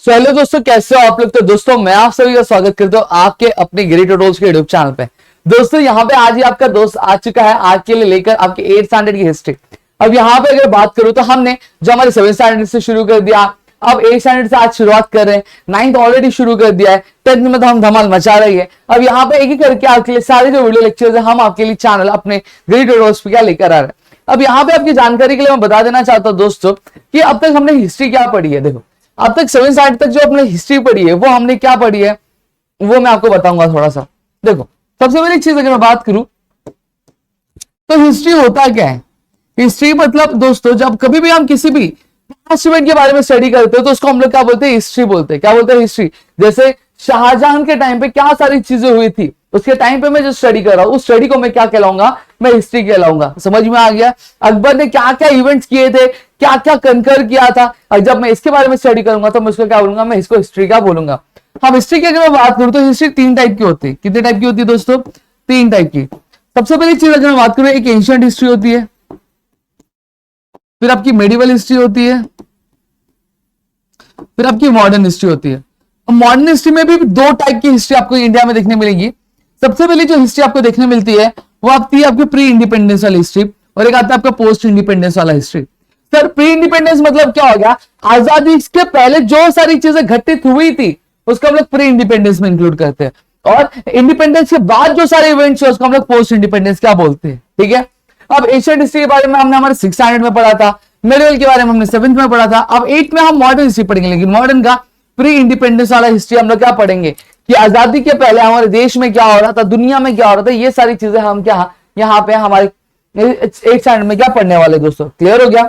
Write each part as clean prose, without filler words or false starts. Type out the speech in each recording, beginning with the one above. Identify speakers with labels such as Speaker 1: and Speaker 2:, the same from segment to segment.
Speaker 1: Hello दोस्तों, कैसे हो आप लोग। तो दोस्तों मैं आप सभी का स्वागत करता हूँ आपके अपने ग्रेट ट्यूटोरियल्स के यूट्यूब चैनल पे। दोस्तों यहाँ पे आज ही आपका दोस्त आ चुका है आज के लिए लेकर आपके 8th स्टैंडर्ड की हिस्ट्री। अब यहाँ पे अगर बात करूँ तो हमने जो हमारे 7th स्टैंडर्ड से शुरू कर दिया, अब 8th स्टैंडर्ड से आज शुरुआत कर रहे हैं, 9th ऑलरेडी शुरू कर दिया है, 10th में तो हम धमाल मचा रही है। अब यहाँ पे एक ही करके आपके लिए सारे जो वीडियो लेक्चर्स है हम आपके लिए चैनल अपने ग्रेट ट्यूटोरियल्स पे क्या लेकर आ रहे हैं। अब यहाँ पे आपकी जानकारी के लिए मैं बता देना चाहता हूँ दोस्तों कि अब तक हमने हिस्ट्री क्या पढ़ी है। देखो अब तक 7th स्टैंडर्ड तक जो अपने हिस्ट्री पढ़ी है वो हमने क्या पढ़ी है वो मैं आपको बताऊंगा थोड़ा सा। देखो सबसे पहली चीज अगर मैं बात करूं तो हिस्ट्री होता क्या है। हिस्ट्री मतलब दोस्तों जब कभी भी हम किसी भी पास्ट इवेंट के बारे में स्टडी करते हो तो उसको हम लोग क्या बोलते हैं, हिस्ट्री बोलते हैं। क्या बोलते हैं, हिस्ट्री। जैसे शाहजहां के टाइम पे क्या सारी चीजें हुई थी उसके टाइम पे मैं जो स्टडी कर रहा हूं उस स्टडी को मैं क्या कहलाऊंगा, मैं हिस्ट्री कहलाऊंगा। समझ में आ गया। अकबर ने क्या क्या इवेंट्स किए थे, क्या क्या कंकर किया था, और जब मैं इसके बारे में स्टडी करूंगा तो मैं उसको क्या बोलूंगा, मैं इसको हिस्ट्री का बोलूंगा। हम हिस्ट्री की अगर मैं बात करूं तो हिस्ट्री 3 टाइप की होती है। कितने टाइप की होती है दोस्तों, 3 टाइप की। सबसे पहली चीज अगर मैं बात करूं एक एंशिएंट हिस्ट्री होती है, फिर आपकी मेडिवल हिस्ट्री होती है, फिर आपकी मॉडर्न हिस्ट्री होती है। मॉडर्न हिस्ट्री में भी 2 टाइप की हिस्ट्री आपको इंडिया में देखने मिलेगी। सबसे पहले जो हिस्ट्री आपको देखने मिलती है वो आती है आपकी प्री इंडिपेंडेंस वाली हिस्ट्री, और एक आता है आपका पोस्ट इंडिपेंडेंस वाला हिस्ट्री। सर प्री इंडिपेंडेंस मतलब क्या हो गया, आजादी के पहले जो सारी चीजें घटित हुई थी उसको हम लोग प्री इंडिपेंडेंस में इंक्लूड करते हैं, और इंडिपेंडेंस के बाद जो सारे इवेंट्स है उसको हम लोग पोस्ट इंडिपेंडेंस क्या बोलते हैं। ठीक है। अब एशियन हिस्ट्री के बारे में हमने हमारे 6th स्टैंडर्ड में पढ़ा था, मेडिवल के बारे में हमने 7th में पढ़ा था। अब 8th में हम मॉडर्न हिस्ट्री पढ़ेंगे, लेकिन मॉडर्न का प्री इंडिपेंडेंस वाला हिस्ट्री हम लोग क्या पढ़ेंगे कि आजादी के पहले हमारे देश में क्या हो रहा था, दुनिया में क्या हो रहा था, ये सारी चीजें हम क्या यहाँ पे हमारे 8th स्टैंडर्ड में क्या पढ़ने वाले दोस्तों। क्लियर हो गया।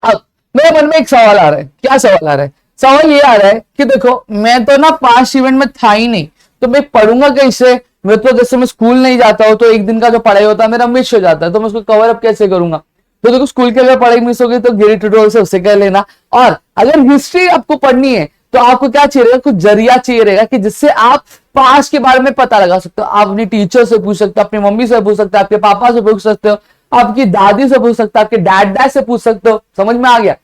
Speaker 1: अब मेरे मन में एक सवाल आ रहा है। क्या सवाल आ रहा है, सवाल ये आ रहा है कि देखो मैं तो ना पास्ट इवेंट में था ही नहीं तो मैं पढ़ूंगा कैसे। मैं तो जैसे मैं स्कूल नहीं जाता हूं तो एक दिन का जो पढ़ाई होता है मेरा मिस हो जाता है, तो मैं उसको कवर अप कैसे करूंगा। तो देखो स्कूल के अगर पढ़ाई मिस हो गई तो ग्रेट ट्यूटोरियल से उससे कर लेना। और अगर हिस्ट्री आपको पढ़नी है तो आपको क्या चाहिए, कुछ जरिया चाहिए रहेगा कि जिससे आप पास्ट के बारे में पता लगा सकते हो। आप अपनी टीचर से पूछ सकते हो, अपनी मम्मी से पूछ सकते हो, आपके पापा से पूछ सकते हो, आपकी दादी से पूछ सकते हो, आपके डैड से पूछ सकते हो। समझ में आ गया।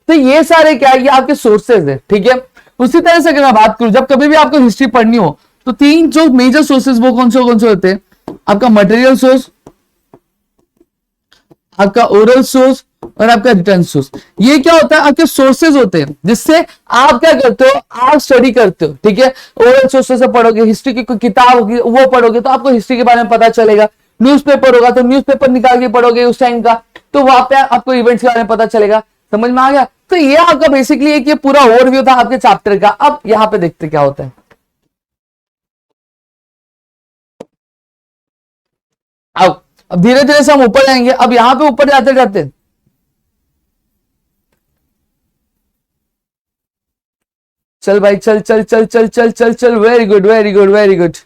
Speaker 1: तो ये सारे क्या है, ये आपके सोर्सेज है। ठीक है। उसी तरह से अगर मैं बात करूं जब कभी भी आपको हिस्ट्री पढ़नी हो तो 3 जो मेजर सोर्सेज वो कौन से होते हैं, आपका मटेरियल सोर्स, आपका ओरल सोर्स और आपका रिटर्न सोर्स। ये क्या होता है, आपके सोर्सेज होते हैं जिससे आप क्या करते हो, आप स्टडी करते हो। ठीक है। ओरल सोर्सेज से पढ़ोगे, हिस्ट्री की कोई किताब होगी वो पढ़ोगे तो आपको हिस्ट्री के बारे में पता चलेगा। न्यूज़पेपर होगा तो न्यूज़पेपर निकाल के पढ़ोगे उस टाइम का, तो वहां पे आपको इवेंट्स के बारे में पता चलेगा। समझ में आ गया। तो ये आपका बेसिकली एक ये पूरा ओवरव्यू था आपके चैप्टर का। अब यहां पे देखते क्या होता है। अब धीरे धीरे से हम ऊपर जाएंगे। अब यहां पे ऊपर जाते जाते चल भाई चल चल चल चल चल चल चल, very good very good very good,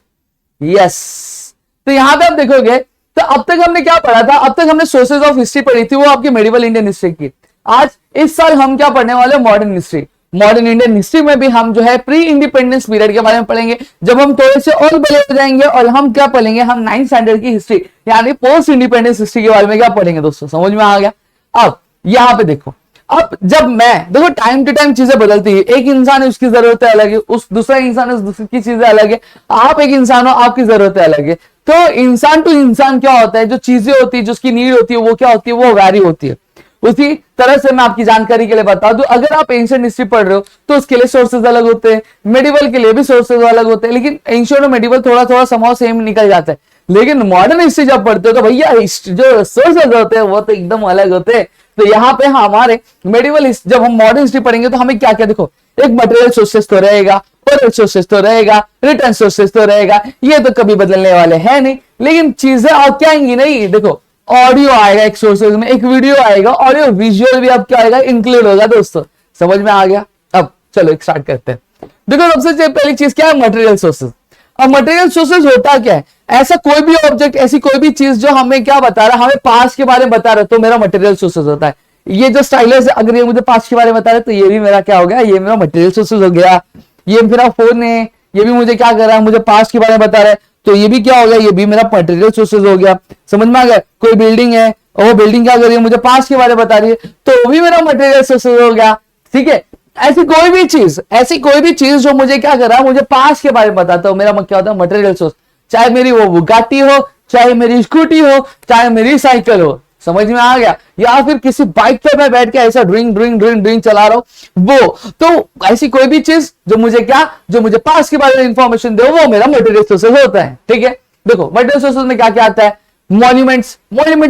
Speaker 1: yes. तो यहां पे आप देखोगे तो अब तक हमने क्या पढ़ा था, अब तक हमने सोर्सेज ऑफ हिस्ट्री पढ़ी थी, वो आपकी मेडिवल इंडियन हिस्ट्री की। आज इस साल हम क्या पढ़ने वाले, modern history. Modern Indian history में भी हम जो है प्री इंडिपेंडेंस पीरियड के बारे में पढ़ेंगे। जब हम थोड़े से और बड़े हो जाएंगे और हम क्या पढ़ेंगे, हम 9th स्टैंडर्ड की हिस्ट्री यानी पोस्ट इंडिपेंडेंस हिस्ट्री के बारे में क्या पढ़ेंगे दोस्तों। समझ में आ गया। अब यहां पे देखो, अब जब मैं देखो टाइम टू टाइम चीजें बदलती है। एक इंसान है उसकी जरूरतें अलग है, उस दूसरा इंसान है उसकी चीजें अलग है, आप एक इंसान हो आपकी जरूरतें अलग है। तो इंसान टू इंसान क्या होता है, जो चीजें होती है जो उसकी नीड होती है वो क्या होती है, वो वैरी होती है। उसी तरह से मैं आपकी जानकारी के लिए बता दूं, अगर आप एंशिएंट हिस्ट्री पढ़ रहे हो तो उसके लिए सोर्सेज अलग होते हैं, मेडिवल के लिए भी सोर्सेज अलग होते हैं, लेकिन एंशिएंट और मेडिवल थोड़ा थोड़ा समाव सेम निकल जाता है। लेकिन मॉडर्न हिस्ट्री जब पढ़ते हो तो भैया जो सोर्सेज होते हैं वो तो एकदम अलग होते हैं। तो यहाँ पे हमारे मेडिवल जब हम मॉडर्न हिस्ट्री पढ़ेंगे तो हमें क्या क्या, देखो एक मटेरियल सोर्सेज तो रहेगा, ओरल सोर्सेज तो रहेगा, रिटर्न सोर्सेज तो रहेगा, ये तो कभी बदलने वाले हैं नहीं। लेकिन चीजें और क्या आएंगी, नहीं देखो ऑडियो आएगा एक सोर्सेज में, एक वीडियो आएगा, ऑडियो विजुअल भी अब क्या आएगा, इंक्लूड होगा दोस्तों। समझ में आ गया। अब चलो एक स्टार्ट करते हैं। देखो सबसे पहली चीज क्या है, मटेरियल सोर्सेज। अब मटेरियल सोर्सेज होता क्या है, ऐसा कोई भी ऑब्जेक्ट, ऐसी कोई भी चीज जो हमें क्या बता रहा है, हमें पास्ट के बारे में बता रहा है, तो मेरा मटेरियल सोर्सेज होता है। ये जो स्टाइलस है अगर ये मुझे पास्ट के बारे में बता रहे तो ये भी मेरा क्या हो गया, ये मेरा मटेरियल सोर्सेज हो गया। ये मेरा फोन है, ये भी मुझे क्या कर रहा है, मुझे पास्ट के बारे में बता रहा है, तो ये भी क्या हो गया, ये भी मेरा मटेरियल सोर्सेज हो गया। समझ में आ गया। कोई बिल्डिंग है और वो बिल्डिंग क्या कर रही है, मुझे पास्ट के बारे में बता रही है, तो वो भी मेरा मटेरियल सोर्सेज हो गया। ठीक है। ऐसी कोई भी चीज जो मुझे क्या कर रहा है, मुझे पास्ट के बारे में बताता हो, मेरा क्या होता है मटेरियल सोर्स। चाहे मेरी वो बुगाटी हो, चाहे मेरी स्कूटी हो, चाहे मेरी साइकिल हो, समझ में आ गया, या फिर किसी बाइक पे मैं बैठ के ऐसा ड्रिंग ड्रिंग ड्रिंग ड्रिंग चला रहा हूं वो, तो ऐसी कोई भी चीज जो मुझे पास्ट के बारे में इंफॉर्मेशन दे, वो मेरा मटेरियल सोर्सेज होता है। ठीक है, देखो मटेरियल सोर्सेज में क्या क्या आता है, मॉन्यूमेंट्स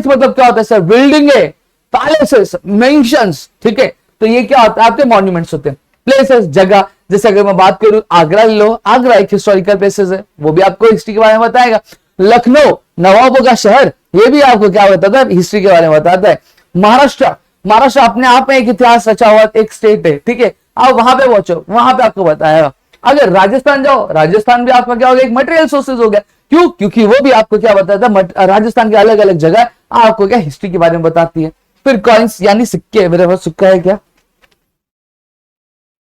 Speaker 1: मतलब क्या होता है सर, बिल्डिंग है, पैलेसेस, मेंशंस। ठीक है, तो ये क्या होता है, आपके मॉन्यूमेंट्स होते हैं। प्लेसेस, जगह, जैसे अगर मैं बात करूं आगरा लो, आगरा एक हिस्टोरिकल प्लेसेस है, वो भी आपको हिस्ट्री के बारे में बताएगा। लखनऊ नवाबों का शहर, ये भी आपको क्या बताता है, हिस्ट्री के बारे में बताता है। महाराष्ट्र अपने आप में एक इतिहास रचा हुआ एक स्टेट है। ठीक है, आप वहां पे पहुंचो, वहां पे आपको बताएगा। अगर राजस्थान जाओ, राजस्थान भी आपका क्या हो गया, एक मटेरियल सोर्सेज हो गया। क्यों? क्योंकि वो भी आपको क्या बताता है, राजस्थान के अलग अलग जगह आपको क्या हिस्ट्री के बारे में बताती है। फिर कॉइन्स यानी सिक्के, मेरे पास सिक्का है क्या,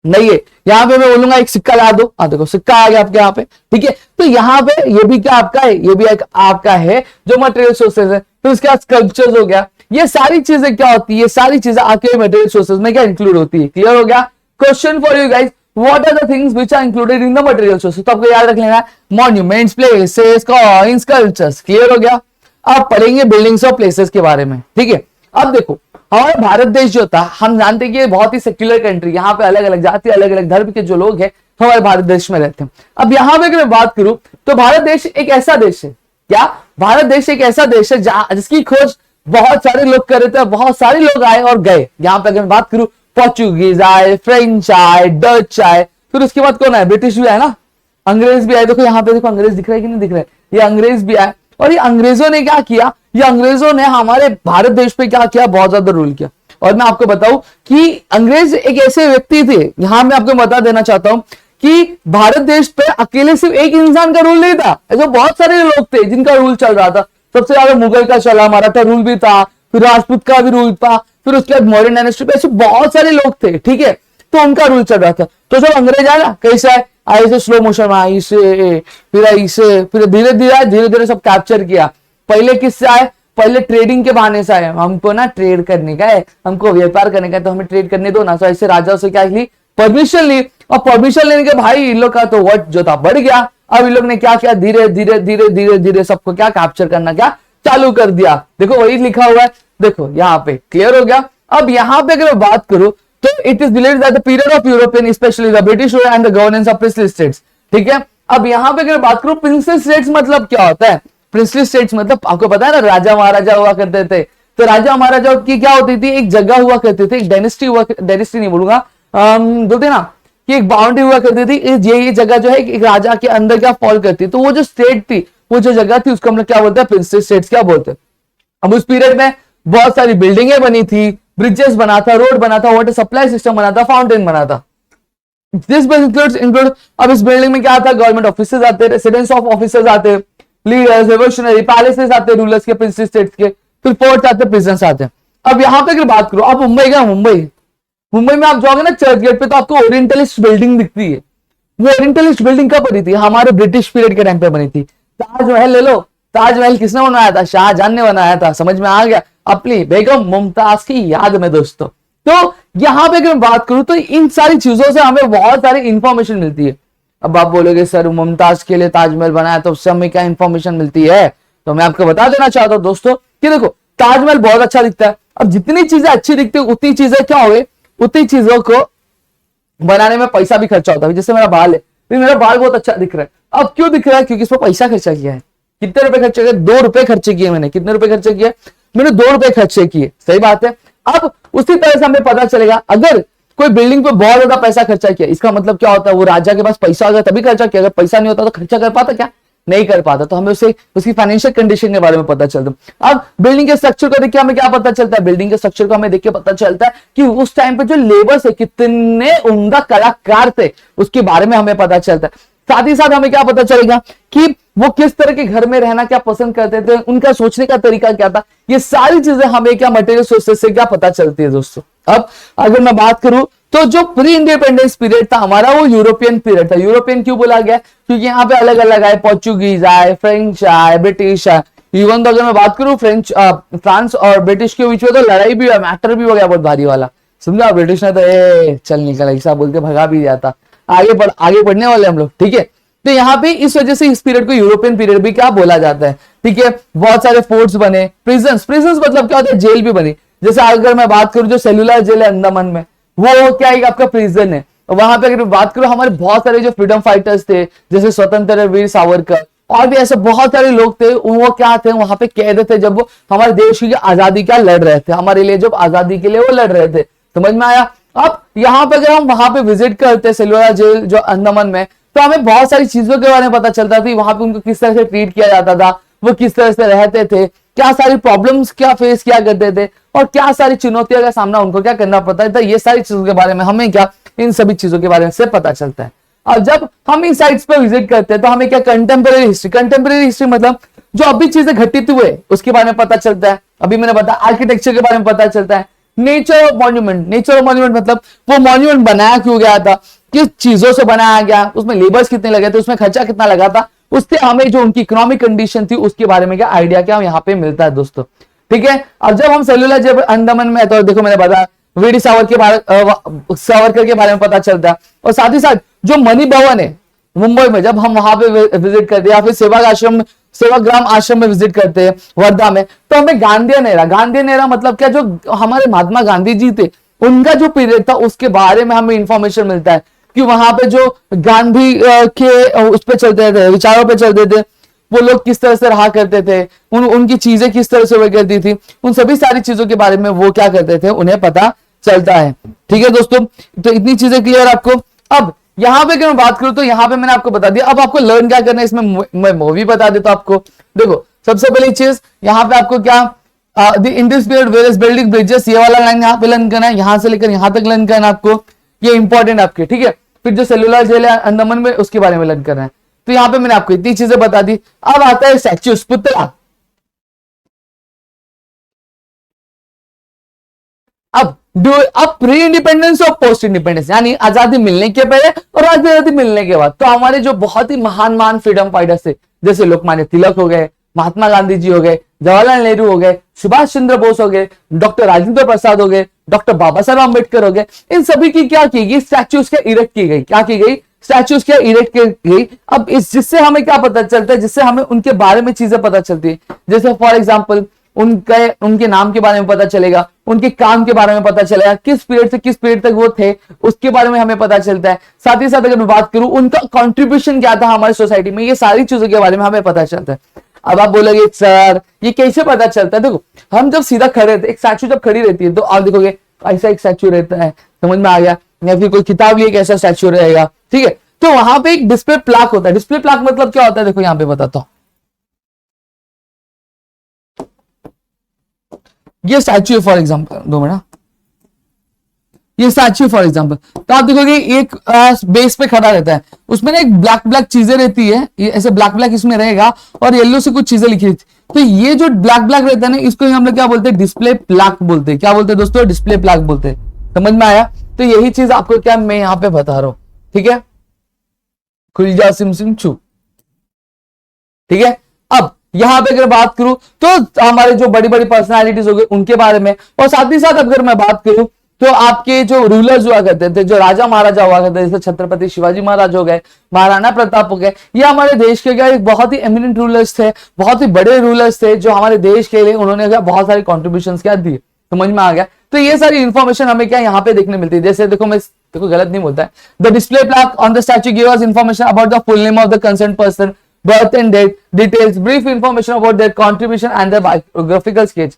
Speaker 1: नहीं है, यहां पे मैं बोलूंगा एक सिक्का ला दो, देखो सिक्का आ गया आपके यहाँ पे। ठीक है, तो यहाँ पे ये भी क्या आपका है, ये भी एक आपका है जो मटेरियल सोर्सेज है। फिर उसके बाद स्कल्पचर्स हो गया, ये सारी चीजें क्या होती है, सारी चीजें आपके मटेरियल सोर्सेज में क्या इंक्लूड होती है। क्लियर हो गया? Question for you guys, what are the things which are included in the material sources, तो आपको याद रख लेना है monuments, places, coins, cultures. Clear हो गया? आप पढ़ेंगे बिल्डिंग्स और प्लेसेस के बारे में। ठीक है, अब देखो हमारा भारत देश जो था, हम जानते हैं कि बहुत ही सेक्युलर कंट्री, यहाँ पे अलग अलग जाति, अलग अलग धर्म के जो लोग हैं हमारे भारत देश में रहते हैं। अब यहाँ पे अगर मैं बात करूं तो भारत देश एक ऐसा देश है, क्या भारत देश एक ऐसा देश है जिसकी खोज बहुत सारे लोग कर रहे थे, बहुत सारे लोग आए और गए। यहाँ पे अगर मैं बात करूं, पोर्चुगीज आए, फ्रेंच आए, डच आए, फिर उसके बाद कौन आए, ब्रिटिश भी आए ना, अंग्रेज भी आए। देखो यहाँ पे देखो अंग्रेज दिख रहा है कि नहीं दिख रहा है, ये अंग्रेज भी आए। और ये अंग्रेजों ने क्या किया, ये अंग्रेजों ने हमारे भारत देश पे क्या किया, बहुत ज्यादा रूल किया। और मैं आपको बताऊं कि अंग्रेज एक ऐसे व्यक्ति थे, यहां मैं आपको बता देना चाहता हूं कि भारत देश पे अकेले सिर्फ एक इंसान का रूल नहीं था, ऐसे बहुत सारे लोग थे जिनका रूल चल रहा था। सबसे ज्यादा मुगल का चला, मराठा रूल भी था, फिर राजपूत का भी रूल था, फिर उसके बाद मौर्यन डायनेस्टी पे ऐसे बहुत सारे लोग थे। ठीक है, तो उनका रूल चल रहा था। तो जब अंग्रेज आया ना, कैसे आए, ऐसे स्लो मोशन में ऐसे, फिर ऐसे, फिर धीरे धीरे सब कैप्चर किया। पहले किससे आए, पहले ट्रेडिंग के बहाने से आए, हमको ना ट्रेड करने का है, हमको व्यापार करने का है, तो हमें ट्रेड करने दो ना। तो ऐसे राजाओं से क्या ली, परमिशन ली, और परमिशन लेने के भाई इन लोग का तो वट जो था बढ़ गया। अब इन लोग ने क्या किया, धीरे धीरे सबको क्या कैप्चर करना क्या चालू कर दिया। देखो वही लिखा हुआ है, देखो यहाँ पे क्लियर हो गया। अब यहाँ पे अगर मैं बात करूं तो it is believed that the period of European specially the British rule and the governance of princely states. ठीक है, अब यहाँ पे अगर बात करूं प्रिंसली स्टेट्स मतलब क्या होता है, प्रिंसली स्टेट्स मतलब आपको पता है ना, राजा महाराजा हुआ करते थे। तो राजा महाराजा की क्या होती थी, एक जगह हुआ करती थी, एक डायनेस्टी हुआ, डायनेस्टी नहीं बोलूंगा, बोलते ना कि एक बाउंड्री हुआ करती थी। ये जगह जो है एक राजा के अंदर क्या फॉल करती, तो वो जो स्टेट थी, वो जो जगह थी, उसको हम लोग क्या बोलते हैं, प्रिंसली स्टेट्स क्या बोलते हैं। अब उस पीरियड में बहुत सारी बिल्डिंगें बनी थी, ब्रिजेस बना था, रोड बना था, वाटर सप्लाई सिस्टम बना था, फाउंटेन बना था। दिस इंक्लूड, अब इस बिल्डिंग में क्या आता है, गवर्नमेंट ऑफिसर्स आते, रेसिडेंस ऑफ ऑफिसर्स आते, लीडर्स, रेवोल्यूशनरी, पैलेसेस आते रूलर्स के, प्रिंसली स्टेट्स के, फिर फोर्ट्स आते, प्रिजन्स आते हैं। अब यहाँ पे अगर बात करो, आप मुंबई गए, मुंबई में आप जाओगे ना चर्च गेट पे, तो आपको ओरिएंटलिस्ट बिल्डिंग दिखती है। वो ओरिएंटलिस्ट बिल्डिंग कब बनी थी, हमारे ब्रिटिश पीरियड के टाइम पे बनी थी। ताजमहल ले लो, ताजमहल किसने बनाया था, शाहजहां ने बनाया था। समझ में आ गया, अपनी बेगम मुमताज की याद में दोस्तों। तो यहां पे अगर मैं बात करूं तो इन सारी चीजों से हमें बहुत सारी इंफॉर्मेशन मिलती है। अब आप बोलोगे सर मुमताज के लिए ताजमहल बनाया, तो उससे हमें क्या इंफॉर्मेशन मिलती है, तो मैं आपको बता देना चाहता हूं दोस्तों कि देखो ताजमहल बहुत अच्छा दिखता है। अब जितनी चीजें अच्छी दिखती है, उतनी चीजें क्या हो गई, उतनी चीजों को बनाने में पैसा भी खर्चा होता है। जैसे मेरा बाल है, मेरा बाल बहुत अच्छा दिख रहा है। अब क्यों दिख रहा है, क्योंकि इसमें पैसा खर्चा किया है। कितने रुपए खर्चे किए, 2 रुपए खर्चे किए मैंने। कितने रुपए खर्चे किए मैंने, 2 रुपए खर्चे किए। सही बात है। अब उसी तरह से हमें पता चलेगा, अगर कोई बिल्डिंग पे बहुत ज्यादा पैसा खर्चा किया, इसका मतलब क्या होता है, वो राजा के पास पैसा होगा तभी खर्चा किया। अगर पैसा नहीं होता तो खर्चा कर पाता क्या, नहीं कर पाता। तो हमें उसे उसकी फाइनेंशियल कंडीशन के बारे में पता चलता है। अब बिल्डिंग के स्ट्रक्चर को देख के हमें क्या पता चलता है, बिल्डिंग के स्ट्रक्चर को हमें देख के पता चलता है कि उस टाइम पे जो लेबर्स है कितने उम्दा कलाकार थे, उसके बारे में हमें पता चलता है। साथ ही साथ हमें क्या पता चलेगा कि वो किस तरह के घर में रहना क्या पसंद करते थे, उनका सोचने का तरीका क्या था। ये सारी चीजें हमें क्या मटेरियल सोर्सेज से क्या पता चलती है दोस्तों। अब अगर मैं बात करूं तो जो प्री इंडिपेंडेंस पीरियड था हमारा, वो यूरोपियन पीरियड था। यूरोपियन क्यों बोला गया, क्योंकि यहाँ पे अलग अलग आए, पोर्चुगीज आए, फ्रेंच आए, ब्रिटिश आए। इवन तो अगर मैं बात करूं फ्रांस और ब्रिटिश के बीच में तो लड़ाई भी हुआ, मैटर भी हो गया बहुत भारी वाला। समझा, ब्रिटिश ने तो चल निकल ऐसा बोल के भगा भी जाता। आगे बढ़ने वाले हम लोग, ठीक है। तो यहाँ पे इस वजह से इस पीरियड को यूरोपियन पीरियड भी क्या बोला जाता है, ठीक है। बहुत सारे फोर्ट्स बने, प्रिजन्स मतलब क्या होता है, जेल भी बनी। जैसे अगर मैं बात करूं जो सेलुलर जेल है अंडमान में, वो क्या है, आपका प्रिजन है। वहां पे अगर बात करूं हमारे बहुत सारे जो फ्रीडम फाइटर्स थे, जैसे स्वतंत्र वीर सावरकर और भी ऐसे बहुत सारे लोग थे, वो क्या थे, वहां पे कैद थे जब वो हमारे देश की आजादी क्या लड़ रहे थे, हमारे लिए जब आजादी के लिए वो लड़ रहे थे। समझ में आया। अब यहाँ पे अगर हम वहां पे विजिट करते सेलुलर जेल जो अंडमान में, तो हमें बहुत सारी चीजों के बारे में पता चलता था, वहां पे उनको किस तरह से ट्रीट किया जाता था, वो किस तरह से रहते थे, क्या सारी प्रॉब्लम्स क्या फेस किया करते थे, और क्या सारी चुनौतियों का सामना उनको क्या करना पड़ता था। ये सारी चीजों के बारे में हमें क्या, इन सभी चीजों के बारे में से पता चलता है। और जब हम इन साइट्स पे विजिट करते हैं तो हमें क्या, कंटेम्परेरी हिस्ट्री मतलब जो अभी चीजें घटित हुए उसके बारे में पता चलता है। अभी मैंने बताया आर्किटेक्चर के बारे में पता चलता है। नेचर ऑफ मॉन्यूमेंट मतलब वो मॉन्यूमेंट बनाया क्यों गया था, किस चीजों से बनाया गया, उसमें लेबर्स कितने लगे थे, उसमें खर्चा कितना लगा था, उससे हमें जो उनकी इकोनॉमिक कंडीशन थी उसके बारे में क्या आइडिया क्या यहाँ पे मिलता है दोस्तों, ठीक है। अब जब हम सेलुलर जब अंडमान में, तो देखो मैंने बताया वीडी सावरकर के बारे में पता चलता है। और साथ ही साथ जो मणि भवन है मुंबई में, जब हम वहां पे विजिट करते हैं, या फिर सेवाग्राम आश्रम में विजिट करते हैं वर्धा में, तो हमें गांधी एरा मतलब क्या, जो हमारे महात्मा गांधी जी थे उनका जो पीरियड था उसके बारे में हमें इंफॉर्मेशन मिलता है कि वहां पे जो गांधी के उस पे चलते थे, विचारों पे चलते थे, वो लोग किस तरह से रहा करते थे, उनकी चीजें किस तरह से हुआ करती थी, उन सभी सारी चीजों के बारे में वो क्या करते थे उन्हें पता चलता है, ठीक है दोस्तों। तो इतनी चीजें क्लियर आपको। अब यहाँ पे अगर मैं बात करूं तो यहाँ पे मैंने आपको बता दिया, अब आपको लर्न क्या करना है इसमें मैं मूवी बता देता हूं आपको। देखो सबसे पहली चीज यहाँ पे आपको क्या, in this period various building bridges, ये वाला लाइन यहाँ पे लर्न करना है, यहां से लेकर यहां तक लर्न करना है आपको, ये इंपॉर्टेंट आपके, ठीक है। फिर जो सेलुलर जेल है अंडमान में उसके बारे में लर्न करना है। तो यहाँ पे मैंने आपको इतनी चीजें बता दी। अब आता है स्टैच्यूज, पुतला। अब प्री इंडिपेंडेंस और पोस्ट इंडिपेंडेंस, यानी आजादी मिलने के पहले और आजादी मिलने के बाद, तो हमारे जो बहुत ही महान फ्रीडम फाइटर्स थे, जैसे लोकमान्य तिलक हो गए, महात्मा गांधी जी हो गए, जवाहरलाल नेहरू हो गए, सुभाष चंद्र बोस हो गए, डॉक्टर राजेंद्र प्रसाद हो गए, डॉक्टर बाबा साहब अम्बेडकर हो गए, इन सभी की क्या की गई, स्टैच्यूज क्या इरेक्ट की गई, क्या की गई, स्टैच्यूज क्या इरेक्ट की गई। अब इस जिससे हमें क्या पता चलता है, जिससे हमें उनके बारे में चीजें पता चलती है। जैसे फॉर एग्जाम्पल उनके नाम के बारे में पता चलेगा, उनके काम के बारे में पता चलेगा, किस पीरियड से किस पीरियड तक वो थे उसके बारे में हमें पता चलता है। साथ ही साथ अगर मैं बात करूं उनका कंट्रीब्यूशन क्या था हमारी सोसाइटी में, ये सारी चीजों के बारे में हमें पता चलता है। अब आप बोलोगे सर ये कैसे पता चलता है, देखो हम जब सीधा खड़े रहते, एक स्टैचू जब खड़ी रहती है तो आप देखोगे ऐसा एक स्टैचू रहता है, समझ में आ गया, या फिर कोई किताब लिए कैसा स्टैचू रहेगा, ठीक है। तो वहां पे एक डिस्प्ले प्लाक होता है। डिस्प्ले प्लाक मतलब क्या होता है, देखो यहां पे बताता हूं। ये स्टैच्यू है फॉर एग्जाम्पल, 2 मिनट, ये स्टैच्यू फॉर एग्जाम्पल, तो आप देखोगे एक बेस पे खड़ा रहता है, उसमें ना एक ब्लैक चीजें रहती है, ये ऐसे ब्लैक इसमें रहेगा और येलो से कुछ चीजें लिखी रहती है। तो ये जो ब्लैक रहता है ना, इसको हम लोग क्या बोलते हैं, डिस्प्ले प्लाक बोलते हैं। क्या बोलते हैं दोस्तों, डिस्प्ले प्लाक बोलते हैं। समझ में आया। तो यही चीज आपको क्या मैं यहाँ पे बता रहा हूं, ठीक है। खुल जा सिम सिम छू, ठीक है। अब यहां पे अगर बात करूं तो हमारे जो बड़ी बड़ी पर्सनालिटीज हो गए उनके बारे में, और साथ ही साथ अगर मैं बात करूं तो आपके जो रूलर्स हुआ करते थे, जो राजा महाराजा हुआ करते थे, जैसे छत्रपति शिवाजी महाराज हो गए, महाराणा प्रताप हो गए, ये हमारे देश के क्या एक बहुत ही एमिनेंट रूलर्स थे, बहुत ही बड़े रूलर्स थे, जो हमारे देश के लिए उन्होंने क्या बहुत सारी कॉन्ट्रीब्यूशन क्या दिए। समझ में आ गया। तो ये सारी इंफॉर्मेशन हमें क्या यहाँ पे देखने मिलती है। जैसे देखो मैं देखो गलत नहीं बोलता है, the display plaque on the statue give us information about the full name of the concern person, birth and date, details, brief information about their contribution and the biographical sketch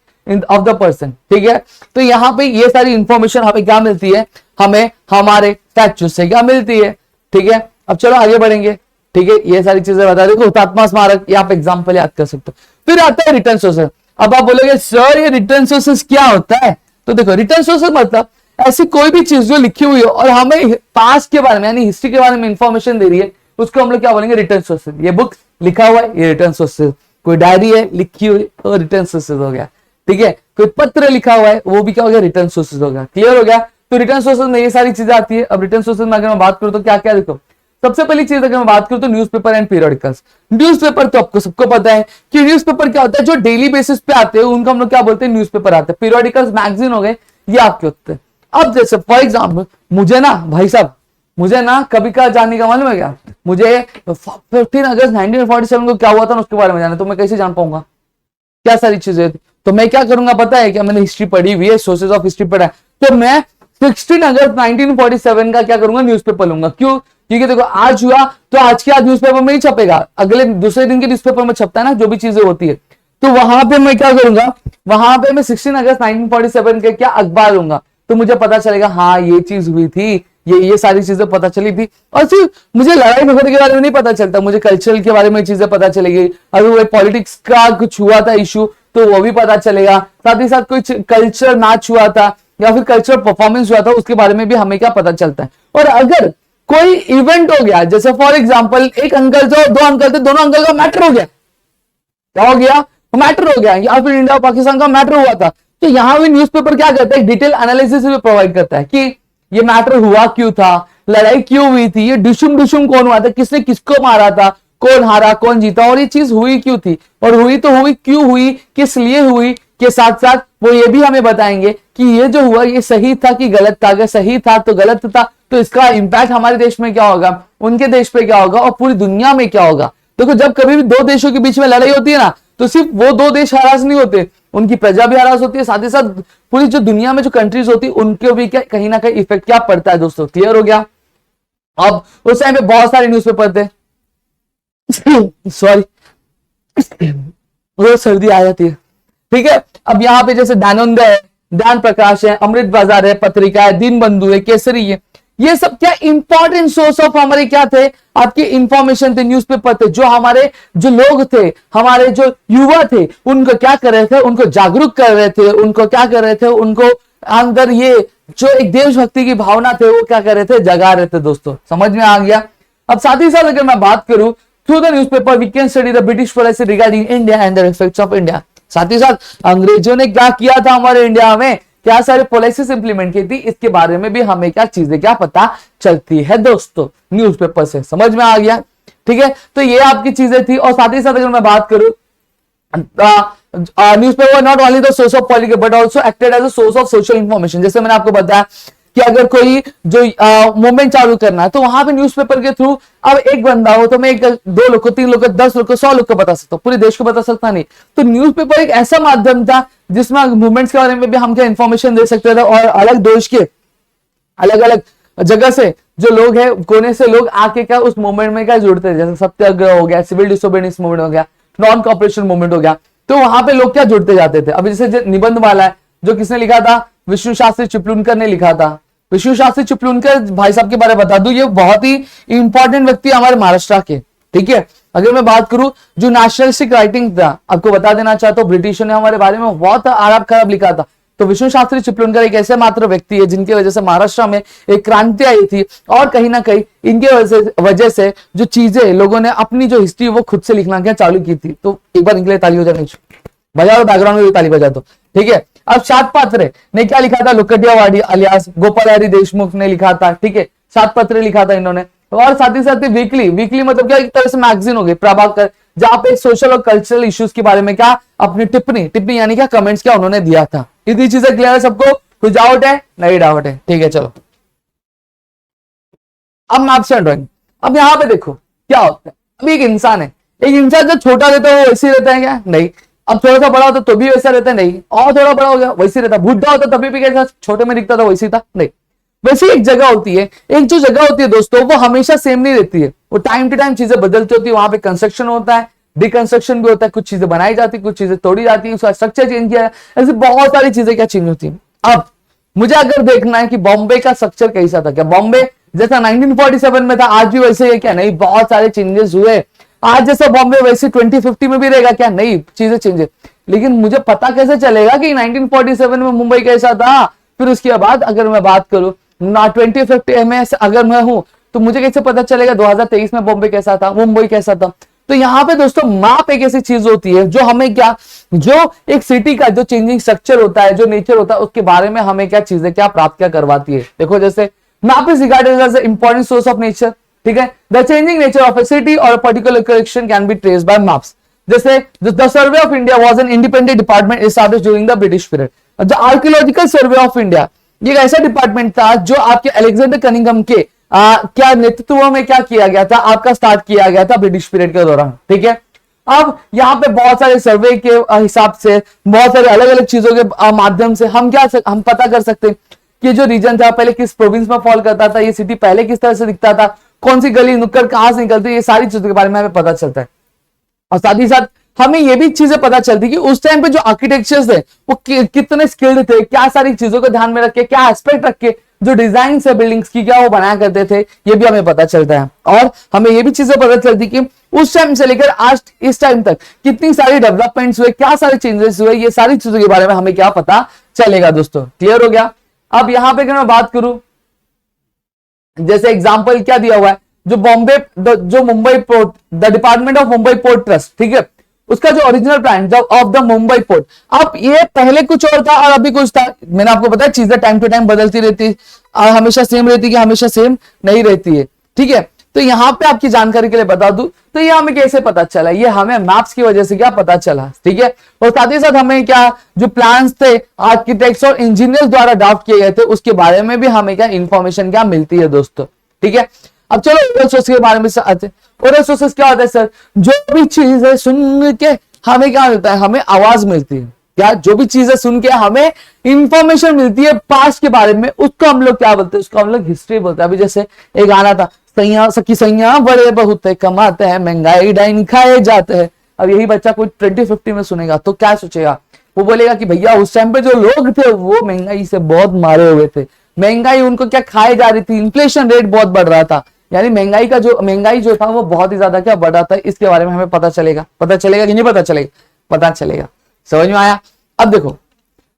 Speaker 1: of the person, ठीक है। तो यहाँ पे ये सारी information हमें क्या मिलती है, हमें हमारे स्टैच्यू से क्या मिलती है, ठीक है। अब चलो आगे बढ़ेंगे, ठीक है। ये सारी चीजें बता देखो, हुतात्मा स्मारक ये आप एग्जाम्पल याद कर सकते हो। फिर आता है रिटर्न सोर्सेस। अब आप बोलोगे सर ये रिटर्न सोर्सेस क्या होता है, तो देखो रिटर्न सोर्सेस मतलब ऐसी कोई भी चीज जो लिखी हुई हो और हमें पास्ट के बारे में यानी हिस्ट्री के बारे में इंफॉर्मेशन दे रही है, उसको हम लोग क्या बोलेंगे, रिटर्न सोर्सेज। ये बुक लिखा हुआ है, ये रिटर्न सोर्सेज। कोई डायरी है लिखी हुई तो रिटर्न सोर्सेज हो गया, ठीक है। कोई पत्र लिखा हुआ है वो भी क्या हो गया, रिटर्न सोर्सेज हो गया। क्लियर हो गया। तो रिटर्न सोर्सेज में ये सारी चीजें आती है। अब रिटर्न सोर्सेज में अगर मैं बात करूं तो क्या क्या, देखो सबसे पहली चीज अगर मैं बात करूं तो न्यूज़पेपर एंड पीरियडिकल्स। न्यूज़पेपर तो आपको सबको पता है कि न्यूज़पेपर क्या होता है, जो डेली बेसिस पे आते हैं उनको हम लोग क्या बोलते हैं, न्यूज़पेपर आते हैं। पीरियडिकल्स मैगजीन हो गए, ये आपके होते हैं। अब जैसे फॉर एग्जाम्पल मुझे ना भाई साहब, मुझे ना कभी कहा जानने का मालूम है क्या, मुझे 15 अगस्त 1947 को क्या हुआ था ना उसके बारे में जाना, तो मैं कैसे जान पाऊंगा, क्या सारी चीजें थी। तो मैं क्या करूंगा पता है क्या, मैंने हिस्ट्री पढ़ी हुई है, सोर्सेज ऑफ हिस्ट्री पढ़ा है, तो मैं 16 अगस्त 1947 का क्या करूंगा, न्यूज़पेपर लूंगा। क्यों? क्योंकि देखो आज हुआ तो आज के आज न्यूज़पेपर में ही छपेगा, अगले दूसरे दिन के न्यूज़पेपर में छपता है ना जो भी चीजें होती है। तो वहां पे मैं क्या करूंगा, वहां पे मैं 16 अगस्त 1947 के क्या अखबार लूंगा, तो मुझे पता चलेगा हाँ ये चीज हुई थी, ये सारी चीजें पता चली थी। और सिर्फ मुझे लड़ाई झगड़े के बारे में नहीं पता चलता, मुझे कल्चरल के बारे में चीजें पता चलेगी, अगर वो पॉलिटिक्स का कुछ हुआ था इशू तो वो भी पता चलेगा, साथ ही साथ कुछ कल्चर मैच हुआ था या फिर कल्चरल परफॉर्मेंस हुआ था उसके बारे में भी हमें क्या पता चलता है। और अगर कोई इवेंट हो गया, जैसे फॉर एग्जाम्पल एक अंकल जो दो अंकल थे, दोनों अंकल का मैटर हो गया, क्या हो गया, मैटर हो गया, या फिर इंडिया और पाकिस्तान का मैटर हुआ था, तो यहां भी न्यूज़पेपर क्या करता है, डिटेल एनालिसिस भी प्रोवाइड करता है कि ये मैटर हुआ क्यों था, लड़ाई क्यों हुई थी, ये डिशुम डिशुम कौन हुआ था, किसने किसको मारा था, कौन हारा कौन जीता, और ये चीज हुई क्यों थी, और हुई तो हुई क्यों हुई, किस लिए हुई, के साथ साथ वो ये भी हमें बताएंगे कि ये जो हुआ ये सही था कि गलत था, अगर सही था तो गलत था तो इसका इंपैक्ट हमारे देश में क्या होगा, उनके देश पे क्या होगा, और पूरी दुनिया में क्या होगा। देखो जब कभी भी दो देशों के बीच में लड़ाई होती है ना, तो सिर्फ वो दो देश हरास नहीं होते, उनकी प्रजा भी हरास होती है, साथ ही साथ पूरी जो दुनिया में जो कंट्रीज होती है उनके भी क्या कहीं ना कहीं इफेक्ट क्या पड़ता है दोस्तों। क्लियर हो गया? अब उस टाइम पे बहुत सारे न्यूज़पेपर थे सॉरी वो सर्दी आ जाती है, ठीक है। अब यहाँ पे जैसे दानंद है, ध्यान प्रकाश है, अमृत बाजार है, पत्रिका है, दीन बंधु है, केसरी है, ये सब क्या इंपॉर्टेंट सोर्स ऑफ हमारे क्या थे, आपके इंफॉर्मेशन थे, न्यूज़पेपर थे, जो हमारे जो लोग थे, हमारे जो युवा थे, उनको क्या कर रहे थे, उनको जागरूक कर रहे थे, उनको क्या कर रहे थे, उनको अंदर ये जो एक देशभक्ति की भावना थे वो क्या कर रहे थे, जगा रहे थे दोस्तों। समझ में आ गया? अब साथ ही साथ अगर मैं बात करूं, through the newspaper we can study the British policy regarding India and the effects of India. साथ ही साथ अंग्रेजों ने क्या किया था हमारे इंडिया में, क्या सारे पॉलिसीज इंप्लीमेंट की थी, इसके बारे में भी हमें क्या चीजें क्या पता चलती है दोस्तों न्यूज़पेपर से। समझ में आ गया? ठीक है, तो ये आपकी चीजें थी। और साथ ही साथ अगर मैं बात करूं, newspaper not only the source of political but also acted as a source of social information. जैसे मैंने आपको बताया कि अगर कोई जो मूवमेंट चालू करना है तो वहां पे न्यूज़पेपर के थ्रू, अब एक बंदा हो तो मैं एक दो लोग को, तीन लोग को, 10 लोग को, 100 लोग को बता सकता हूँ, पूरे देश को बता सकता नहीं। तो न्यूज़पेपर एक ऐसा माध्यम था जिसमें मूवमेंट्स के बारे में भी हम क्या इंफॉर्मेशन दे सकते थे, और अलग देश के अलग अलग जगह से जो लोग हैं, कोने से लोग आके क्या उस मूवमेंट में क्या जुड़ते थे, जैसे सत्याग्रह हो गया, सिविल डिसोबीडियंस मूवमेंट हो गया, नॉन कॉपरेशन मूवमेंट हो गया, तो वहां पे लोग क्या जुड़ते जाते थे। अभी जैसे निबंध वाला है जो किसने लिखा था, विष्णु शास्त्री चिपलूनकर ने लिखा था। विष्णु शास्त्री चिपलूनकर भाई साहब के बारे में बता दूं, ये बहुत ही इंपॉर्टेंट व्यक्ति हमारे महाराष्ट्र के, ठीक है। अगर मैं बात करूं जो नेशनलिस्टिक राइटिंग था, आपको बता देना चाहता हूं, ब्रिटिशों ने हमारे बारे में बहुत आराप खराब लिखा था। तो विष्णु शास्त्री चिपलूनकर एक ऐसे मात्र व्यक्ति है जिनकी वजह से महाराष्ट्र में एक क्रांति आई थी, और कहीं ना कहीं इनके वजह से जो चीजें लोगों ने अपनी जो हिस्ट्री वो खुद से लिखना क्या चालू की थी। तो एक बार इनके लिए ताली हो जानी चाहिए, बजाओ बैकग्राउंड में भी ताली बजा दो, ठीक है। अब सात पात्रे ने क्या लिखा था, लुकटियावाड़ी अलियास गोपाल हरि देशमुख ने लिखा था, ठीक है, सात पत्र लिखा था इन्होंने। और साथ ही साथ वीकली, वीकली मतलब क्या, एक तरह से मैगजीन हो गई प्रभाकर, जहां पे सोशल और कल्चरल इश्यूज के बारे में क्या अपनी टिप्पणी यानी क्या कमेंट्स क्या उन्होंने दिया था। इतनी चीजें क्लियर है सबको? कुछ डाउट है? नहीं डाउट है, ठीक है। चलो अब मैप्स एंड ड्राइंग। अब यहाँ पे देखो क्या होता है, अभी एक इंसान है, एक इंसान जब छोटा रहता है वो वैसे ही रहता है क्या? नहीं। अब थोड़ा सा बड़ा होता तो भी वैसा रहता है? नहीं। और थोड़ा बड़ा हो गया वैसे रहता, बुढ़ा होता तभी भी कैसा छोटे में दिखता था वैसे था? नहीं। वैसे एक जगह होती है, एक जो जगह होती है दोस्तों वो हमेशा सेम नहीं रहती है, वो टाइम टू टाइम चीजें बदलती होती है। वहां पे कंस्ट्रक्शन होता है, डिकंस्ट्रक्शन भी होता है, कुछ चीजें बनाई जाती है, कुछ चीजें तोड़ी जाती है, उसका स्ट्रक्चर चेंज किया है, ऐसी बहुत सारी चीजें क्या चेंज होती है। अब मुझे अगर देखना है कि बॉम्बे का स्ट्रक्चर कैसा था, क्या बॉम्बे जैसा 1947 में था आज भी वैसे है क्या? नहीं, बहुत सारे चेंजेस हुए। आज जैसा बॉम्बे वैसे 2050 में भी रहेगा क्या? नहीं, चीजें चेंज है। लेकिन मुझे पता कैसे चलेगा कि 1947 में मुंबई कैसा था? फिर उसके बाद अगर मैं बात करूं ना 2050 में अगर मैं हूं तो मुझे कैसे पता चलेगा 2023 में बॉम्बे कैसा था, मुंबई कैसा था? तो यहाँ पे दोस्तों मैप एक ऐसी चीज होती है जो हमें क्या, जो एक सिटी का जो चेंजिंग स्ट्रक्चर होता है, जो नेचर होता है, उसके बारे में हमें क्या चीजें क्या प्राप्त क्या करवाती है। देखो जैसे map is regarded as an important source of nature, ठीक है। The changing nature of a city और particular collection can be traced by maps. जैसे the Survey of India was an independent department established during the British period. The Archaeological Survey of India ये एक ऐसा department था जो आपके Alexander Cunningham के क्या नेतृत्व में क्या किया गया था, आपका स्टार्ट किया गया था ब्रिटिश पीरियड के दौरान। ठीक है, अब यहाँ पे बहुत सारे सर्वे के हिसाब से, बहुत सारे अलग अलग चीजों के माध्यम से हम पता कर सकते हैं कि जो रीजन था पहले किस प्रोविंस में फॉल करता था, ये सिटी पहले किस तरह से दिखता था, कौन सी गली नुक्कड़ कहां से निकलती है, ये सारी चीजों के बारे में हमें पता चलता है। और साथ ही साथ हमें ये भी चीजें पता चलती कि उस टाइम पे जो आर्किटेक्चर्स थे वो कितने स्किल्ड थे, क्या सारी चीजों को ध्यान में रख के, क्या एस्पेक्ट रख के जो डिजाइन है बिल्डिंग्स की क्या वो बनाया करते थे, ये भी हमें पता चलता है। और हमें ये भी चीजें पता चलती कि उस टाइम से लेकर आज इस टाइम तक कितनी सारी डेवलपमेंट्स हुए, क्या सारे चेंजेस हुए, ये सारी चीजों के बारे में हमें क्या पता चलेगा दोस्तों। क्लियर हो गया। अब यहां पे अगर मैं बात करूं, जैसे एग्जाम्पल क्या दिया हुआ है, जो Mumbai port, the department of Mumbai port trust, ठीक है, उसका जो original plan of the Mumbai port, अब ये पहले कुछ और था और अभी कुछ था। मैंने आपको बताया चीजें टाइम टू टाइम बदलती रहती है, हमेशा सेम रहती है, हमेशा सेम नहीं रहती है। ठीक है, तो यहां पे आपकी जानकारी के लिए बता दूं, तो ये हमें कैसे पता चला, ये हमें मैप्स की वजह से क्या पता चला। ठीक है, और साथ ही साथ हमें क्या जो प्लान्स थे आर्किटेक्ट्स और इंजीनियर्स द्वारा ड्राफ्ट किए गए थे उसके बारे में भी हमें क्या इंफॉर्मेशन क्या मिलती है दोस्तों। ठीक है, अब चलो ओरल सोर्स के बारे में आते हैं। ओरल सोर्सेस क्या होता है सर, जो भी चीज है सुन के हमें क्या मिलता है, हमें आवाज मिलती है। क्या, जो भी चीजें सुन के हमें इंफॉर्मेशन मिलती है पास्ट के बारे में, उसको हम लोग क्या बोलते हैं, उसको हम लोग हिस्ट्री बोलते हैं। अभी जैसे एक गाना था, सैया सखी सैया बड़े बहुत कमाते हैं, महंगाई डाइन खाए जाते हैं। अब यही बच्चा कोई 2050 में सुनेगा तो क्या सोचेगा, वो बोलेगा कि भैया उस टाइम पे जो लोग थे वो महंगाई से बहुत मारे हुए थे, महंगाई उनको क्या खाए जा रही थी, इन्फ्लेशन रेट बहुत बढ़ रहा था, यानी महंगाई जो था वो बहुत ही ज्यादा क्या बढ़ रहा था। इसके बारे में हमें पता चलेगा कि नहीं पता चलेगा, पता चलेगा। समझ में आया। अब देखो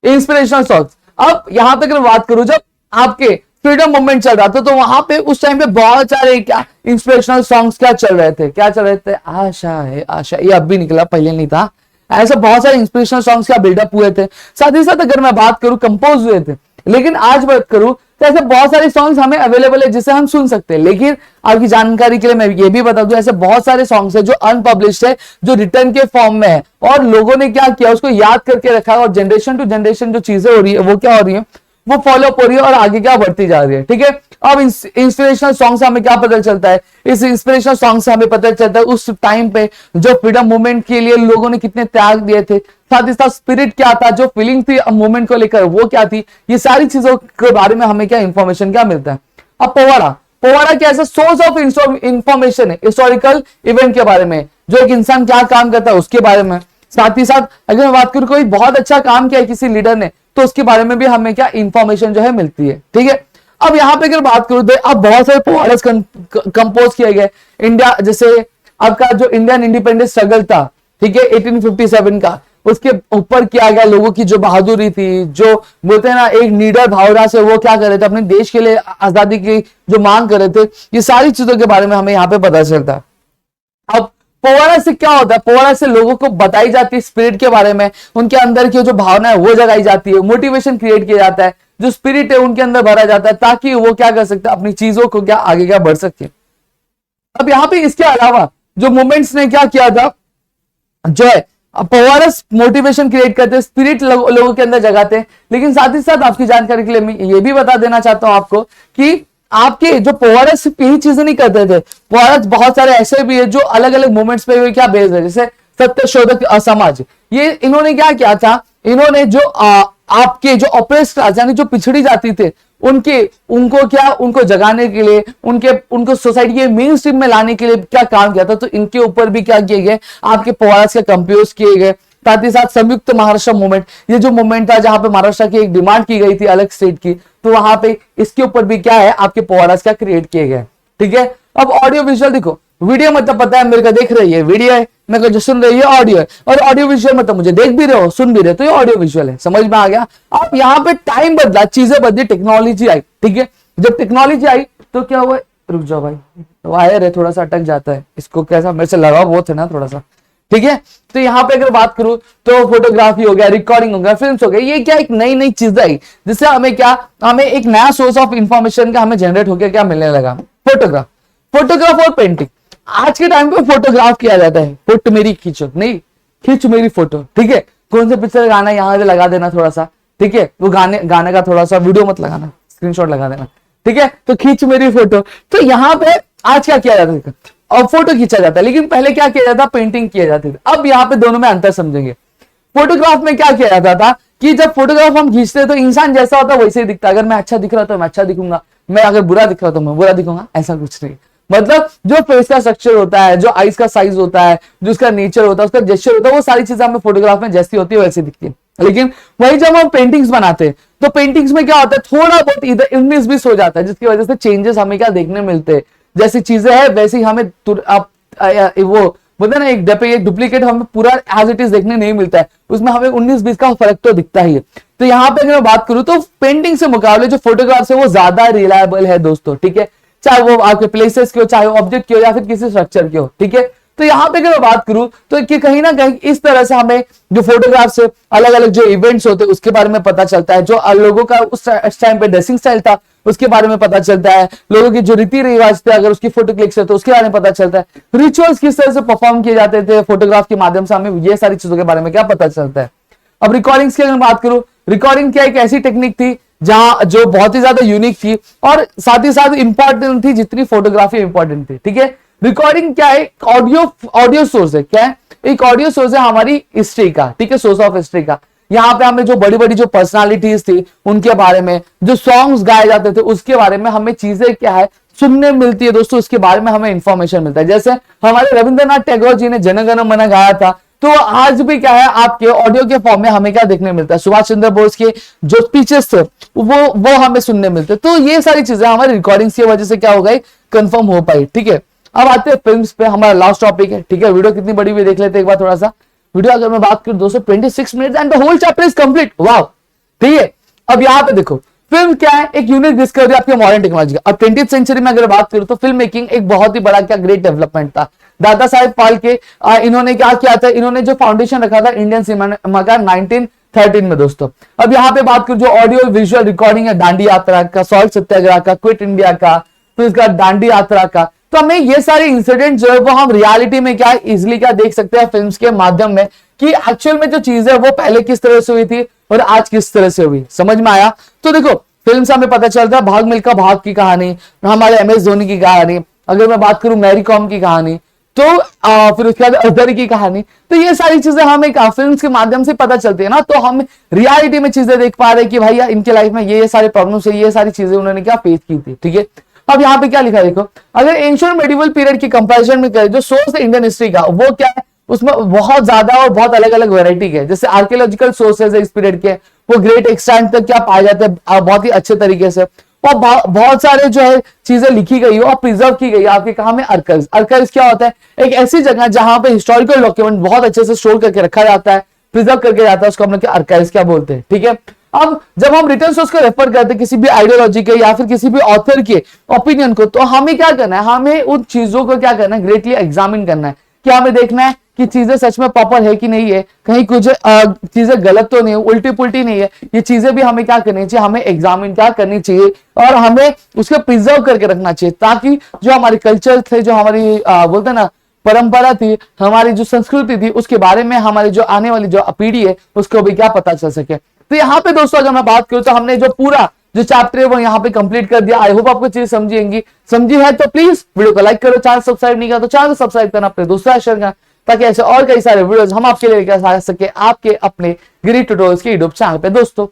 Speaker 1: इंस्पिरेशनल सॉन्ग्स, अब यहां पे अगर बात करूं, जब आपके फ्रीडम मूवमेंट चल रहा था तो वहां पे उस टाइम पे बहुत सारे क्या इंस्पिरेशनल सॉन्ग्स क्या चल रहे थे, आशा है आशा, ये अब भी निकला, पहले नहीं था। ऐसे बहुत सारे इंस्पिरेशनल सॉन्ग्स का बिल्डअप हुए थे। साथ ही साथ अगर मैं बात करूं कंपोज हुए थे, लेकिन आज बात करूं तो ऐसे बहुत सारे सॉन्ग्स हमें अवेलेबल है जिसे हम सुन सकते हैं। लेकिन आपकी जानकारी के लिए मैं ये भी बता दूं, ऐसे बहुत सारे सॉन्ग्स है जो अनपब्लिश्ड है, जो रिटर्न के फॉर्म में है, और लोगों ने क्या किया उसको याद करके रखा है, और जनरेशन टू जनरेशन जो चीजें हो रही है वो क्या हो रही है, वो फॉलो अप हो रही है और आगे क्या बढ़ती जा रही है। ठीक है, अब इंस्पिरेशनल सॉन्ग से हमें क्या पता चलता है, इस इंस्पिरेशनल सॉन्ग से हमें पता चलता है उस टाइम पे जो फ्रीडम मूवमेंट के लिए लोगों ने कितने त्याग दिए थे, साथ ही साथ स्पिरिट क्या था, जो फीलिंग थी मूवमेंट को लेकर वो क्या थी, ये सारी चीजों के बारे में हमें क्या इंफॉर्मेशन क्या मिलता है। अब पोवाड़ा क्या ऐसा सोर्स ऑफ इंफॉर्मेशन है हिस्टोरिकल इवेंट के बारे में, जो एक इंसान क्या काम करता है उसके बारे में। साथ ही साथ अगर मैं बात करूं कोई बहुत अच्छा काम किया है किसी लीडर ने, तो उसके बारे में भी हमें क्या इंफॉर्मेशन जो है मिलती है। ठीक है, अब यहां पे अगर बात करूं तो अब बहुत सारे पोवाड़े कंपोज किए गए इंडिया, जैसे आपका जो इंडियन इंडिपेंडेंस स्ट्रगल था, ठीक है 1857 का, उसके ऊपर किया गया, लोगों की जो बहादुरी थी, जो बोलते हैं ना एक निडर भावना से वो क्या कर रहे थे, अपने देश के लिए आजादी की जो मांग कर रहे थे, ये सारी चीजों के बारे में हमें यहाँ पे पता चलता है। अब पोवाड़ा से क्या होता है, पोवाड़ा से लोगों को बताई जाती है स्पिरिट के बारे में, उनके अंदर की जो भावना है वो जगाई जाती है, मोटिवेशन क्रिएट किया जाता है, जो स्पिरिट है उनके अंदर भरा जाता है, ताकि वो क्या कर सकते हैं, अपनी चीजों को क्या आगे क्या बढ़ सके। अब यहाँ पे इसके अलावा जो मूवमेंट्स ने क्या किया था, जो है पोवाड़ा मोटिवेशन क्रिएट करते हैं, स्पिरिट लोगों के अंदर जगाते हैं। लेकिन साथ ही साथ आपकी जानकारी के लिए मैं ये भी बता देना चाहता हूं आपको कि आपके जो पोवाड़ा सिर्फ यही चीजें नहीं करते थे, पोवाड़ा बहुत सारे ऐसे भी है जो अलग अलग मूवमेंट्स पे क्या बेस्ड है, जैसे सत्यशोधक समाज, ये इन्होंने क्या किया था, इन्होंने जो आपके जो ऑपरेस्ट क्लास यानी जो पिछड़ी जाति थे उनको जगाने के लिए, उनको सोसाइटी के मेन स्ट्रीम में लाने के लिए क्या काम किया था, तो इनके ऊपर भी क्या किए गए, आपके पोवाड़ा के कंपोज किए गए। साथ ही साथ संयुक्त महाराष्ट्र मूवमेंट, ये जो मूवमेंट था जहां पे महाराष्ट्र की एक डिमांड की गई थी अलग स्टेट की, तो वहां पे इसके ऊपर भी क्या है आपके पोवाड़ा क्या क्रिएट किए गए। ठीक है, अब ऑडियो विजुअल देखो, वीडियो मतलब पता है मेरे को देख रही है वीडियो है, मेरे को जो सुन रही है ऑडियो है, और ऑडियो विजुअल मतलब मुझे देख भी रहे हो सुन भी रहे हो, तो ये ऑडियो विजुअल है। समझ में आ गया। अब यहाँ पे टाइम बदला, चीजें बदली, टेक्नोलॉजी आई। ठीक है, जब टेक्नोलॉजी आई तो क्या हुआ, रुक जाओ भाई, वायर है थोड़ा सा अटक जाता है, इसको कैसा मेरे से लगाओ बहुत है ना थोड़ा सा। ठीक है, तो यहाँ पे अगर बात करूं तो फोटोग्राफी हो गया, रिकॉर्डिंग हो गया, फिल्म्स हो गया, ये क्या एक नई नई चीज आई जिससे हमें एक नया सोर्स ऑफ इंफॉर्मेशन का हमें जनरेट होकर क्या मिलने लगा, फोटोग्राफ और पेंटिंग। आज के टाइम पे फोटोग्राफ किया जाता है, फोटो मेरी खींचो, नहीं खींच मेरी फोटो। ठीक है, कौन से पिक्चर गाना यहाँ पे लगा देना थोड़ा सा, ठीक है, वो गाने का थोड़ा सा वीडियो मत लगाना, स्क्रीनशॉट लगा देना, ठीक है। तो खींच मेरी फोटो। तो यहाँ पे आज क्या किया जाता है, और फोटो खींचा जाता है, लेकिन पहले क्या किया जाता, पेंटिंग किया जाती थी। अब यहाँ पे दोनों में अंतर समझेंगे। फोटोग्राफ में क्या किया जाता था कि जब फोटोग्राफ हम खींचते तो इंसान जैसा होता वैसे ही दिखता। अगर मैं अच्छा दिख रहा तो मैं अच्छा दिखूंगा, मैं अगर बुरा दिख रहा तो मैं बुरा दिखूंगा, ऐसा कुछ नहीं। मतलब जो फेस का स्ट्रक्चर होता है, जो आईज का साइज होता है, जो उसका नेचर होता है, उसका जेस्चर होता है, वो सारी चीजें हमें फोटोग्राफ में जैसी होती है वैसी दिखती है। लेकिन वही जब हम पेंटिंग्स बनाते हैं तो पेंटिंग्स में क्या होता है, थोड़ा बहुत इधर 19-20 हो जाता है, जिसकी वजह से चेंजेस हमें क्या देखने मिलते हैं। जैसी चीजें है वैसे ही हमें वो बोलते ना, एक डुप्लीकेट हमें पूरा एज इट इज देखने नहीं मिलता है, उसमें हमें 19-20 का फर्क तो दिखता ही है। तो यहाँ पे अगर मैं बात करूं तो पेंटिंग से मुकाबले जो फोटोग्राफ्स है वो ज्यादा रिलायबल है दोस्तों, ठीक है। चाहे वो आपके प्लेसेस के हो, चाहे वो ऑब्जेक्ट के हो, या फिर किसी स्ट्रक्चर के हो, ठीक है। तो यहाँ पे अगर मैं बात करूं तो कि कहीं ना कहीं इस तरह से हमें जो फोटोग्राफ से अलग अलग जो इवेंट्स होते हैं उसके बारे में पता चलता है, जो लोगों का उस टाइम पे ड्रेसिंग स्टाइल था उसके बारे में पता चलता है, लोगों की जो रीति रिवाज थे अगर उसकी फोटो क्लिक से तो उसके बारे में पता चलता है, रिचुअल्स किस तरह से परफॉर्म किए जाते थे फोटोग्राफ के माध्यम से, हमें ये सारी चीजों के बारे में क्या पता चलता है। अब रिकॉर्डिंग्स की अगर बात करूं, रिकॉर्डिंग क्या एक ऐसी टेक्निक थी जहां जो बहुत ही ज्यादा यूनिक थी और साथ ही साथ इंपॉर्टेंट थी जितनी फोटोग्राफी इंपॉर्टेंट थी, ठीक है। रिकॉर्डिंग क्या है, ऑडियो सोर्स है, क्या है, एक ऑडियो सोर्स है हमारी हिस्ट्री का, ठीक है, सोर्स ऑफ हिस्ट्री का। यहाँ पे हमें जो बड़ी बड़ी जो पर्सनालिटीज थी उनके बारे में, जो सॉन्ग्स गाए जाते थे उसके बारे में हमें चीजें क्या है सुनने मिलती है दोस्तों, उसके बारे में हमें इंफॉर्मेशन मिलता है। जैसे हमारे रविंद्रनाथ टैगोर जी ने जन गण मन गाया था, तो आज भी क्या है आपके ऑडियो के फॉर्म में हमें क्या देखने मिलता है, सुभाष चंद्र बोस के जो स्पीचेस थे वो हमें सुनने मिलते। तो ये सारी चीजें हमारी रिकॉर्डिंग्स की वजह से क्या हो गई, कंफर्म हो पाई, ठीक है। अब आते हैं फिल्म्स पे, हमारा लास्ट टॉपिक है, ठीक है। वीडियो कितनी बड़ी हुई देख लेते हैं एक बार थोड़ा सा। वीडियो अगर मैं बात करूं दोस्तों 26 minute and the whole chapter is complete, वाह, ठीक है। अब यहाँ पे देखो फिल्म क्या है, एक यूनिक डिस्कवरी आपके मॉडर्न टेक्नोलॉजी का। अब 20th सेंचुरी में अगर बात करूं तो फिल्म मेकिंग एक बहुत ही बड़ा क्या ग्रेट डेवलपमेंट था। दादा साहेब फाल्के इन्होंने क्या किया था, इन्होंने जो फाउंडेशन रखा था इंडियन सिनेमा का 1913 में दोस्तों। अब यहाँ पे बात करूं जो ऑडियो विजुअल रिकॉर्डिंग है दांडी यात्रा का, सॉल्ट सत्याग्रह का, क्विट इंडिया का, फिर इसका दांडी यात्रा का, तो हमें ये सारे इंसिडेंट जो है वो हम रियलिटी में क्या इजिली क्या देख सकते हैं फिल्म्स के माध्यम में, कि एक्चुअल में जो चीज है वो पहले किस तरह से हुई थी और आज किस तरह से हुई, समझ में आया। तो देखो फिल्म से हमें पता चलता है भाग मिल्खा भाग की कहानी, हमारे MS धोनी की कहानी, अगर मैं बात करूं मैरी कॉम की कहानी, तो फिर उसके बाद अदर की कहानी, तो ये सारी चीजें हमें फिल्म्स के माध्यम से पता चलती है ना। तो हम रियलिटी में चीजें देख पा रहे हैं कि भैया इनके लाइफ में ये सारे प्रॉब्लम्स है, ये सारी चीजें उन्होंने क्या फेस की थी, ठीक है। अब यहाँ पे क्या लिखा है देखो, अगर एंशिएंट मेडिवल पीरियड की कंपैरिजन में करें जो सोर्स है इंडियन हिस्ट्री का, वो क्या है उसमें बहुत ज्यादा और बहुत अलग अलग वैरायटी के, जैसे आर्कियोलॉजिकल सोर्सेज है इस पीरियड के, वो ग्रेट एक्सटेंट तक क्या पाए जाते हैं बहुत ही अच्छे तरीके से, और बहुत सारे जो है चीजें लिखी गई और प्रिजर्व की गई आपके कहा में आर्काइव्स। आर्काइव्स क्या होता है, एक ऐसी जगह जहां पे हिस्टोरिकल डॉक्यूमेंट बहुत अच्छे से स्टोर करके रखा जाता है, प्रिजर्व करके जाता है, उसको हम लोग आर्काइव्स क्या बोलते हैं, ठीक है। अब जब हम रिटर्न सोर्स को रेफर करते हैं किसी भी आइडियोलॉजी के या फिर किसी भी ऑथर के ओपिनियन को, तो हमें क्या करना है, हमें उन चीजों को क्या करना है, ग्रेटली एग्जामिन करना है। क्या हमें देखना है कि चीजें सच में प्रॉपर है कि नहीं है, कहीं कुछ चीजें गलत तो नहीं है, उल्टी पुल्टी नहीं है, ये चीजें भी हमें क्या करनी चाहिए, हमें एग्जामिन क्या करनी चाहिए और हमें उसको प्रिजर्व करके रखना चाहिए, ताकि जो हमारे कल्चर थे, जो हमारी बोलते हैं ना परंपरा थी, हमारी जो संस्कृति थी, उसके बारे में हमारी जो आने वाली जो पीढ़ी है उसको भी क्या पता चल सके। तो यहाँ पे दोस्तों अगर मैं बात करूं तो हमने जो पूरा जो चैप्टर है वो यहाँ पे कंप्लीट कर दिया। आई होप आपको चीज समझी है तो प्लीज वीडियो को लाइक करो, चैनल सब्सक्राइब नहीं किया तो चैनल सब्सक्राइब करना, अपने दोस्तों शेयर करना, ताकि ऐसे और कई सारे वीडियोस हम आपके लिए लेकर आ सके आपके अपने गिरी ट्यूटोरियल्स के यूट्यूब चैनल पे दोस्तों।